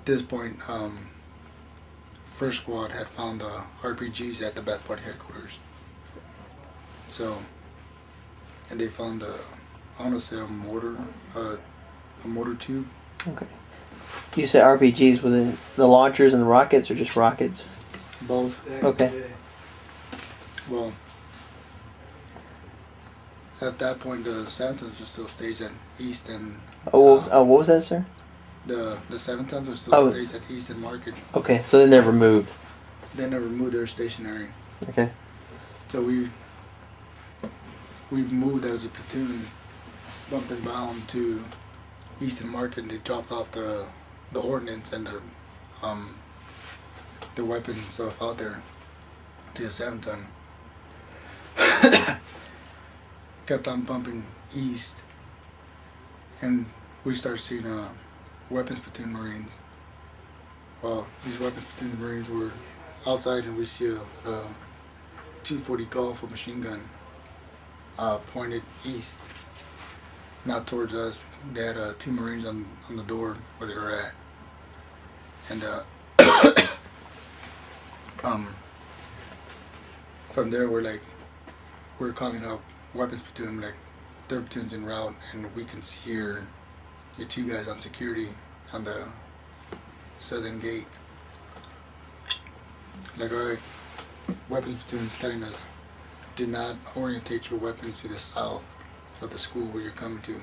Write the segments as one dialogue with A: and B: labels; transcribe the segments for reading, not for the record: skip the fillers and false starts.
A: this point, first squad had found RPGs at the back party headquarters. So, and they found I want to say a mortar tube.
B: Okay. You said RPGs within the launchers and the rockets, or just rockets?
A: Both.
B: Okay.
A: Well, at that point, the 7 tons were still staged at East and.
B: What was that, sir?
A: The 7 tons were still staged at East and Market.
B: Okay, so they never moved.
A: They never moved. They were stationary.
B: Okay.
A: So we've moved as a platoon, bumped and bound to Eastern Market, and they dropped off the ordnance and the weapons and stuff out there to the 7 ton. Kept on bumping east, and we started seeing weapons platoon Marines. Well, these weapons platoon Marines were outside, and we see a 240 Golf, a machine gun, pointed east, not towards us. They had 2 Marines on the door where they were at, and from there we're calling up weapons platoon, like their platoon's en route, and we can hear your 2 guys on security on the southern gate. Like, alright, weapons platoon's telling us, do not orientate your weapons to the south of the school where you're coming to,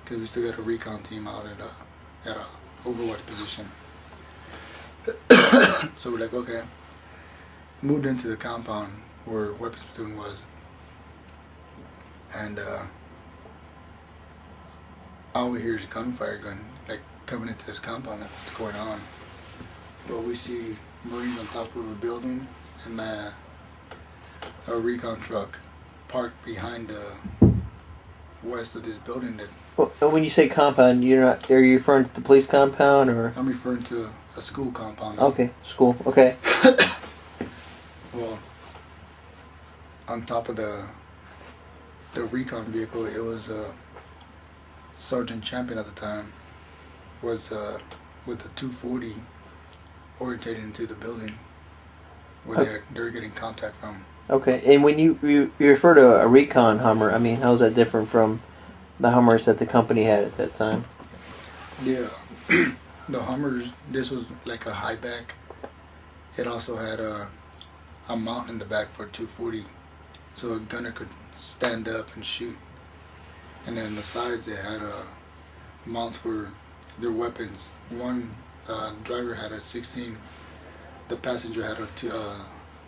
A: because we still got a recon team out at a overwatch position. So we're like, okay, moved into the compound where weapons platoon was, and all we hear is gunfire like coming into this compound. Like, what's going on? But we see Marines on top of a building, and a recon truck parked behind the west of this building. That,
B: well, when you say compound, are you referring to the police compound, or?
A: I'm referring to a school compound.
B: Okay, school. Okay.
A: Well, on top of the recon vehicle, it was Sergeant Champion at the time was with the 240 orientated into the building where they were getting contact from.
B: Okay, and when you refer to a recon Hummer, I mean, how's that different from the Hummers that the company had at that time?
A: Yeah, the Hummers, this was like a high back. It also had a mount in the back for 240, so a gunner could stand up and shoot. And then the sides, they had mounts for their weapons. One driver had a 16, the passenger had a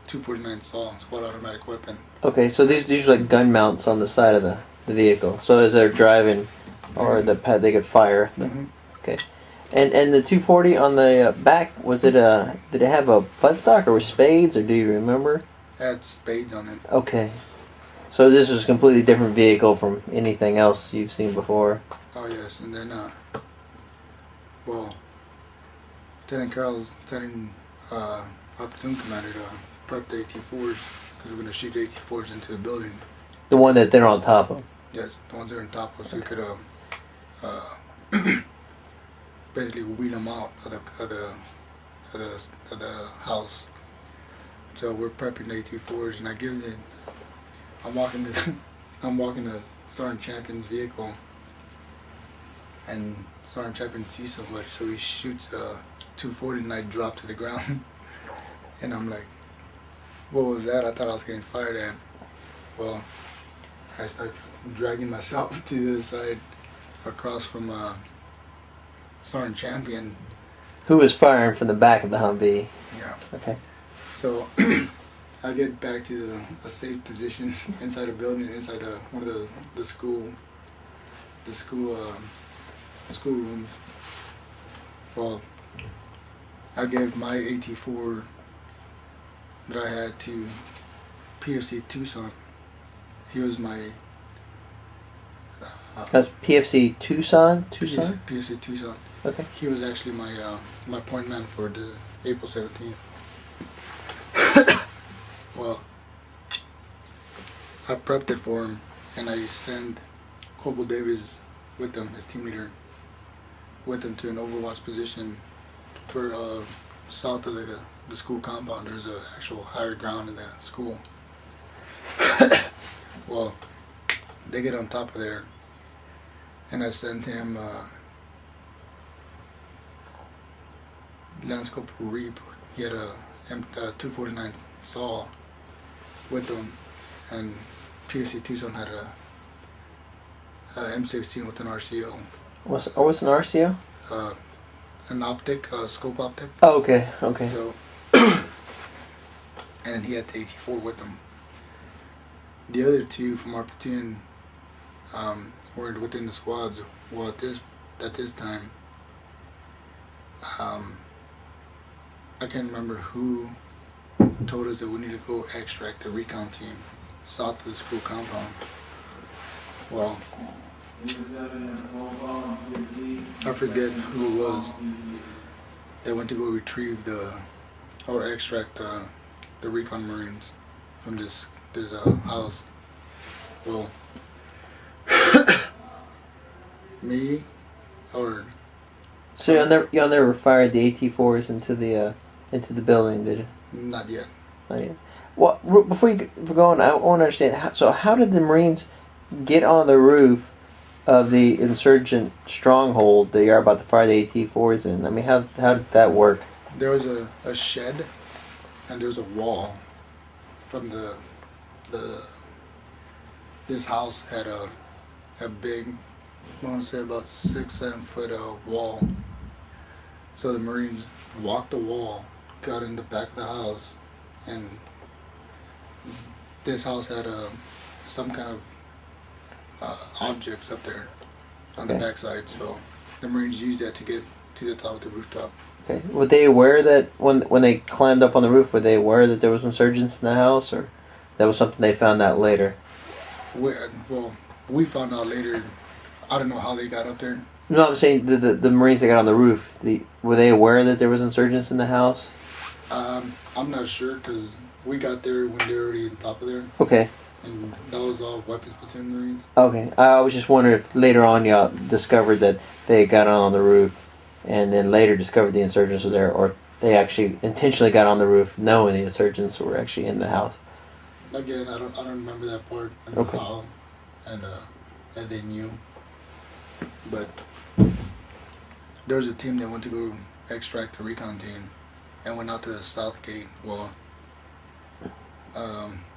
A: 249 SAW, squad automatic weapon.
B: Okay, so these are like gun mounts on the side of the vehicle. So as they're driving, or they could fire.
A: Mm-hmm.
B: Okay, and the 240 on the back, was it did it have a buttstock or with spades, or do you remember?
A: It had spades on it.
B: Okay, so this was a completely different vehicle from anything else you've seen before.
A: Oh yes, and then well, Lieutenant Carroll's telling our platoon commander to prep the AT-4s because we're going to shoot the AT-4s into the building.
B: The one that they're on top of?
A: Yes, the ones that are on top of, so we could basically wheel them out of the house. So we're prepping the AT-4s, and I'm walking to Sergeant Champion's vehicle, and Sergeant Champion sees somebody, so he shoots a 240, and I drop to the ground. And I'm like, what was that? I thought I was getting fired at. Well, I start dragging myself to the side across from Sergeant Champion.
B: Who was firing from the back of the Humvee?
A: Yeah.
B: Okay.
A: So I get back to a safe position inside a building, inside one of the school rooms. Well, I gave my AT-4 that I had to PFC Tucson. He was my
B: PFC Tucson?
A: PFC Tucson.
B: Okay.
A: He was actually my point man for the April 17th. Well, I prepped it for him, and I sent Corporal Davis with him, his team leader, with him to an overwatch position for south of the school compound. There's a actual higher ground in the school. Well, they get on top of there, and I sent him Lance Corporal Reap. He had a 249 saw with him, and PFC Tucson had a M16 with an RCO.
B: What's an RCO?
A: An optic, scope optic.
B: Oh, okay, okay.
A: So, and he had the 84 with him. The other two from our platoon were within the squads. Well, at this time, I can't remember who told us that we need to go extract the recon team south of the school compound. Well, I forget who it was. They went to go retrieve or extract the recon Marines from this house. Well, me or
B: so y'all never fired the AT-4s into the building, did you?
A: Not yet.
B: Not yet. Well, before you go on, I want to understand. How did the Marines get on the roof of the insurgent stronghold that you're about to fire the AT-4s in? I mean, how did that work?
A: There was a shed, and there was a wall from this house had a big, I want to say about 6-7 foot wall. So the Marines walked the wall, got in the back of the house, and this house had some kind of objects up there on the backside. So the Marines used that to get to the top of the rooftop.
B: Okay. Were they aware that when they climbed up on the roof, were they aware that there was insurgents in the house, or that was something they found out later?
A: We found out later. I don't know how they got up there.
B: No, I'm saying the Marines that got on the roof. Were they aware that there was insurgents in the house?
A: I'm not sure because we got there when they were already on top of there.
B: Okay.
A: And that was all weapons platoon Marines.
B: Okay. I was just wondering if later on y'all discovered that they got on the roof, and then later discovered the insurgents were there, or they actually intentionally got on the roof knowing the insurgents were actually in the house.
A: Again, I don't remember that part and
B: okay.
A: How and that they knew. But there was a team that went to go extract the recon team and went out to the south gate. Well,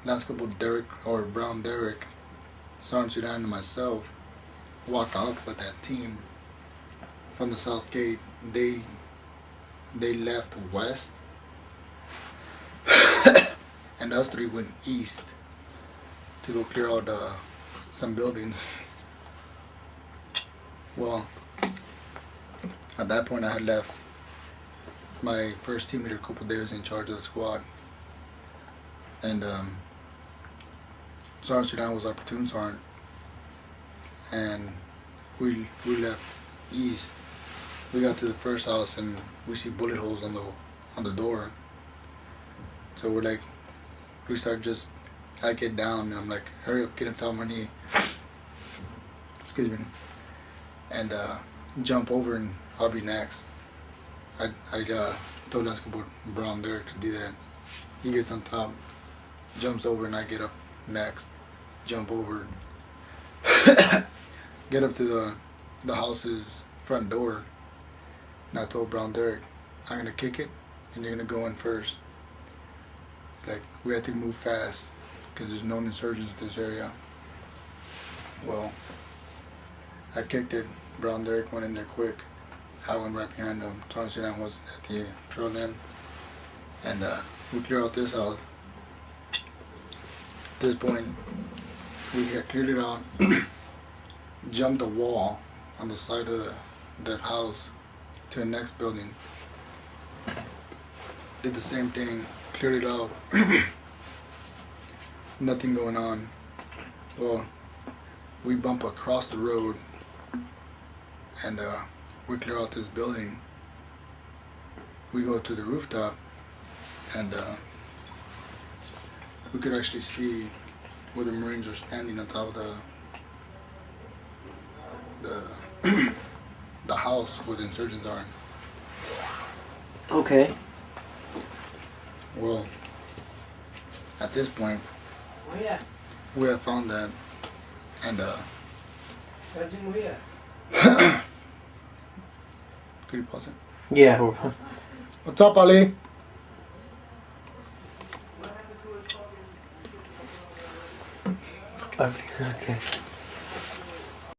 A: Lance Corporal Derek or Brown Derek, Sergeant Sudan, and myself walked out with that team from the south gate. They left west, and us three went east to go clear out some buildings. Well, at that point I had left. My first team leader, Corporal Davis, in charge of the squad, and Sergeant Sudan was our platoon sergeant, and we left east. We got to the first house and we see bullet holes on the door. So we're like, I get down and I'm like, hurry up, get on top of my knee. Excuse me. And jump over and I'll be next. I told Lance Corporal Brown Derek to do that. He gets on top, jumps over, and I get up next. Jump over. Get up to the house's front door. And I told Brown Derek, I'm going to kick it and you're going to go in first. It's like, we have to move fast because there's known insurgents in this area. Well, I kicked it. Brown Derek went in there quick. I went right behind him. Sergeant Sudan was at the trail end. And we clear out this house. At this point, we had cleared it out, jumped the wall on the side of that house to the next building. Did the same thing, cleared it out. Nothing going on. Well, we bump across the road and we clear out this building. We go to the rooftop and we could actually see where the Marines are standing on top of the house where the insurgents are.
B: Okay.
A: Well, at this point, we have found that, and could you pause it?
B: Yeah.
A: What's up, Ali?
B: Okay.